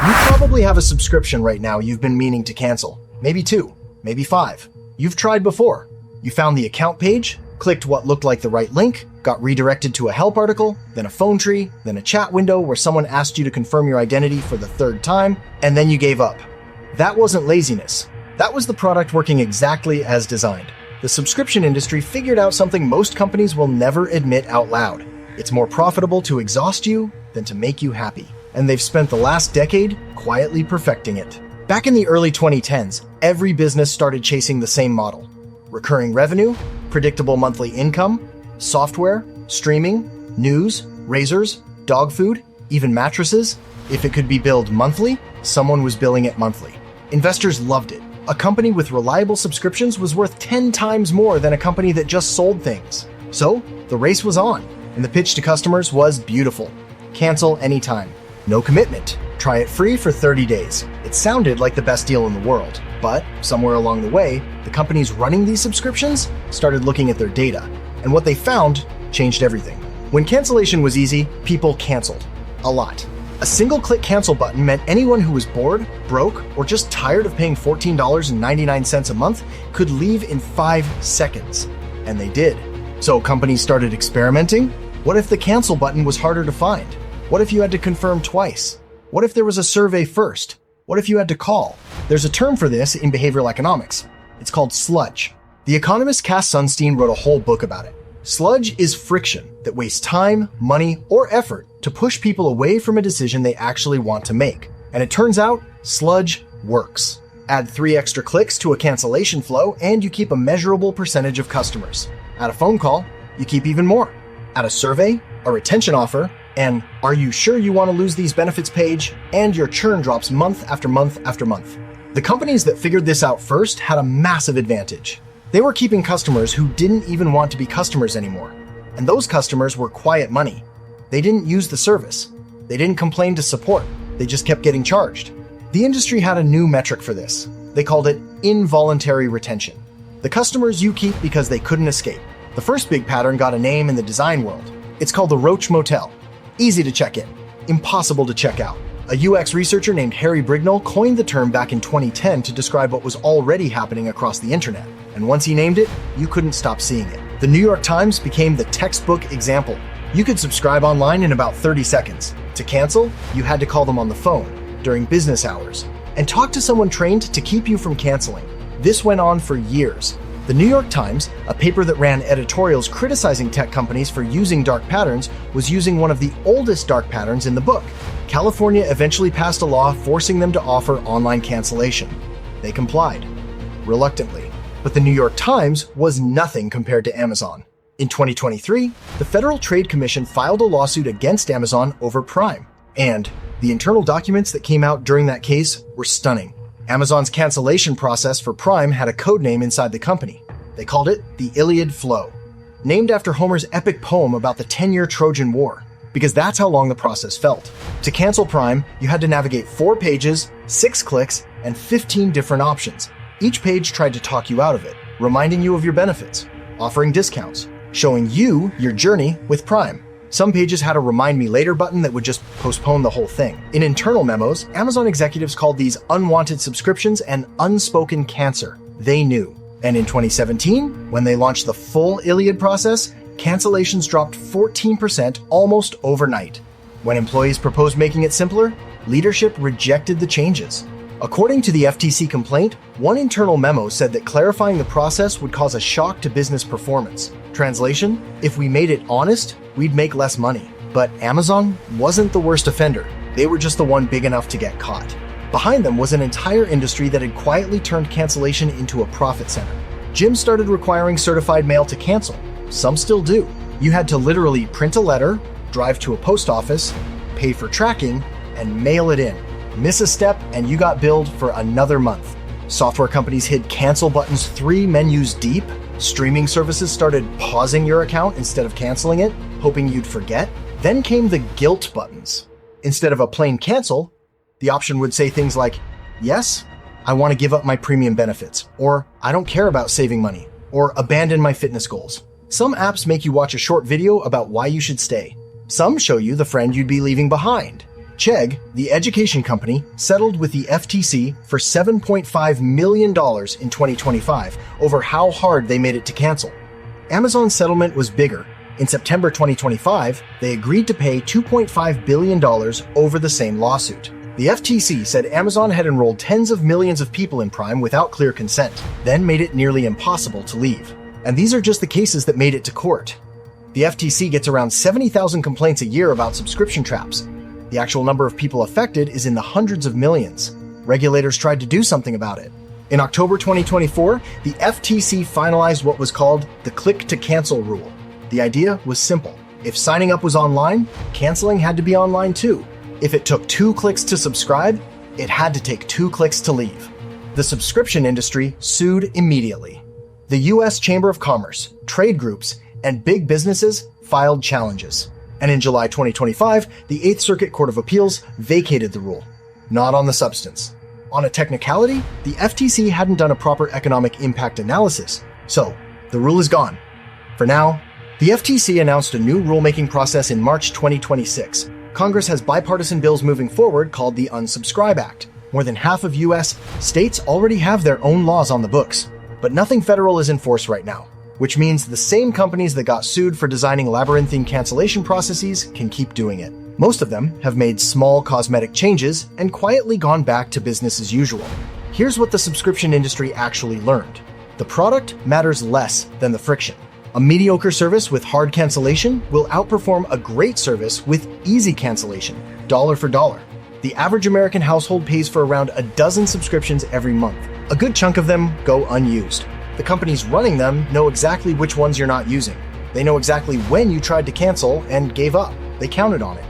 You probably have a subscription right now you've been meaning to cancel. Maybe 2, maybe 5. You've tried before. You found the account page, clicked what looked like the right link, got redirected to a help article, then a phone tree, then a chat window where someone asked you to confirm your identity for the 3rd time, and then you gave up. That wasn't laziness. That was the product working exactly as designed. The subscription industry figured out something most companies will never admit out loud. It's more profitable to exhaust you than to make you happy. And they've spent the last decade quietly perfecting it. Back in the early 2010s, every business started chasing the same model. Recurring revenue, predictable monthly income, software, streaming, news, razors, dog food, even mattresses. If it could be billed monthly, someone was billing it monthly. Investors loved it. A company with reliable subscriptions was worth 10 times more than a company that just sold things. So, the race was on, and the pitch to customers was beautiful. Cancel anytime. No commitment. Try it free for 30 days. It sounded like the best deal in the world, but somewhere along the way, the companies running these subscriptions started looking at their data, and what they found changed everything. When cancellation was easy, people canceled. A lot. A single-click cancel button meant anyone who was bored, broke, or just tired of paying $14.99 a month could leave in 5 seconds. And they did. So companies started experimenting. What if the cancel button was harder to find? What if you had to confirm twice? What if there was a survey first? What if you had to call? There's a term for this in behavioral economics. It's called sludge. The economist Cass Sunstein wrote a whole book about it. Sludge is friction that wastes time, money, or effort to push people away from a decision they actually want to make. And it turns out, sludge works. Add 3 extra clicks to a cancellation flow, and you keep a measurable percentage of customers. Add a phone call, you keep even more. Add a survey, a retention offer, and "Are you sure you want to lose these benefits" page, and your churn drops month after month after month. The companies that figured this out first had a massive advantage. They were keeping customers who didn't even want to be customers anymore. And those customers were quiet money. They didn't use the service. They didn't complain to support. They just kept getting charged. The industry had a new metric for this. They called it involuntary retention. The customers you keep because they couldn't escape. The first big pattern got a name in the design world. It's called the Roach Motel. Easy to check in, impossible to check out. A UX researcher named Harry Brignall coined the term back in 2010 to describe what was already happening across the internet. And once he named it, you couldn't stop seeing it. The New York Times became the textbook example. You could subscribe online in about 30 seconds. To cancel, you had to call them on the phone during business hours and talk to someone trained to keep you from canceling. This went on for years. The New York Times, a paper that ran editorials criticizing tech companies for using dark patterns, was using one of the oldest dark patterns in the book. California eventually passed a law forcing them to offer online cancellation. They complied, reluctantly. But the New York Times was nothing compared to Amazon. In 2023, the Federal Trade Commission filed a lawsuit against Amazon over Prime. And the internal documents that came out during that case were stunning. Amazon's cancellation process for Prime had a code name inside the company. They called it the Iliad Flow, named after Homer's epic poem about the 10-year Trojan War, because that's how long the process felt. To cancel Prime, you had to navigate 4 pages, 6 clicks, and 15 different options. Each page tried to talk you out of it, reminding you of your benefits, offering discounts, showing you your journey with Prime. Some pages had a remind me later button that would just postpone the whole thing. In internal memos, Amazon executives called these unwanted subscriptions an unspoken cancer. They knew. And in 2017, when they launched the full Iliad process, cancellations dropped 14% almost overnight. When employees proposed making it simpler, leadership rejected the changes. According to the FTC complaint, one internal memo said that clarifying the process would cause a shock to business performance. Translation: if we made it honest, we'd make less money. But Amazon wasn't the worst offender. They were just the one big enough to get caught. Behind them was an entire industry that had quietly turned cancellation into a profit center. Gyms started requiring certified mail to cancel. Some still do. You had to literally print a letter, drive to a post office, pay for tracking, and mail it in. Miss a step and you got billed for another month. Software companies hid cancel buttons 3 menus deep. Streaming services started pausing your account instead of canceling it, hoping you'd forget. Then came the guilt buttons. Instead of a plain cancel, the option would say things like, "Yes, I want to give up my premium benefits," or "I don't care about saving money," or "abandon my fitness goals." Some apps make you watch a short video about why you should stay. Some show you the friend you'd be leaving behind. Chegg, the education company, settled with the FTC for $7.5 million in 2025 over how hard they made it to cancel. Amazon's settlement was bigger. In September 2025, they agreed to pay $2.5 billion over the same lawsuit. The FTC said Amazon had enrolled tens of millions of people in Prime without clear consent, then made it nearly impossible to leave. And these are just the cases that made it to court. The FTC gets around 70,000 complaints a year about subscription traps. The actual number of people affected is in the hundreds of millions. Regulators tried to do something about it. In October 2024, the FTC finalized what was called the click-to-cancel rule. The idea was simple. If signing up was online, canceling had to be online too. If it took 2 clicks to subscribe, it had to take 2 clicks to leave. The subscription industry sued immediately. The U.S. Chamber of Commerce, trade groups, and big businesses filed challenges. And in July 2025, the 8th Circuit Court of Appeals vacated the rule. Not on the substance. On a technicality, the FTC hadn't done a proper economic impact analysis, so the rule is gone. For now, the FTC announced a new rulemaking process in March 2026. Congress has bipartisan bills moving forward called the Unsubscribe Act. More than half of U.S. states already have their own laws on the books, but nothing federal is in force right now, which means the same companies that got sued for designing labyrinthine cancellation processes can keep doing it. Most of them have made small cosmetic changes and quietly gone back to business as usual. Here's what the subscription industry actually learned. The product matters less than the friction. A mediocre service with hard cancellation will outperform a great service with easy cancellation, dollar for dollar. The average American household pays for around a dozen subscriptions every month. A good chunk of them go unused. The companies running them know exactly which ones you're not using. They know exactly when you tried to cancel and gave up. They counted on it.